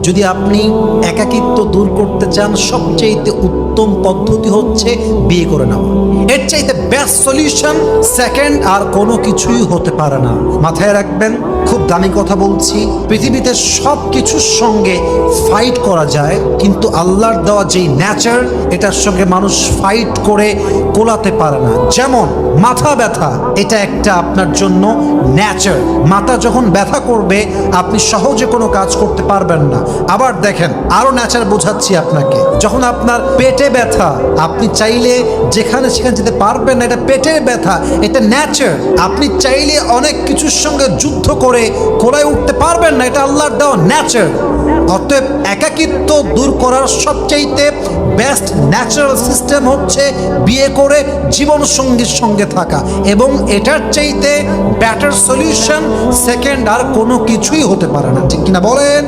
যদি আপনি একাকিত্ব দূর করতে চান, সবচেয়ে উত্তম পদ্ধতি হচ্ছে বিয়ে করে নেওয়া। এর চাইতে বেস্ট সলিউশন সেকেন্ড আর কোনো কিছুই হতে পারে না। মাথায় রাখবেন, খুব দামি কথা বলছি, পৃথিবীতে সব কিছুর সঙ্গে ফাইট করা যায়, কিন্তু আল্লাহর দেওয়া যেই নেচার, এটার সঙ্গে মানুষ ফাইট করে কোলাতে পারে না। যেমন মাথা ব্যথা, এটা একটা আপনার জন্য নেচার। মাথা যখন ব্যথা করবে আপনি সহজে কোনো কাজ করতে পারবেন না। আবার দেখেন, আরো নেচার বোঝাচ্ছি আপনাকে, যখন আপনার পেটে ব্যথা, আপনি চাইলে যেখানে সেখানে যেতে পারবেন না, এটা পেটের ব্যথা, এটা নেচার। আপনি চাইলে অনেক কিছুর সঙ্গে যুদ্ধ করে কোলায় উঠতে পারবেন না, এটা আল্লাহর দেওয়া নেচার। অতএব একাকিত্ব দূর করার সবচাইতে বেস্ট ন্যাচারাল সিস্টেম হচ্ছে বিয়ে করে জীবন সঙ্গীর সঙ্গে থাকা, এবং এটার চাইতে বেটার সলিউশন সেকেন্ড আর কোনো কিছুই হতে পারে না। ঠিক কিনা বলেন?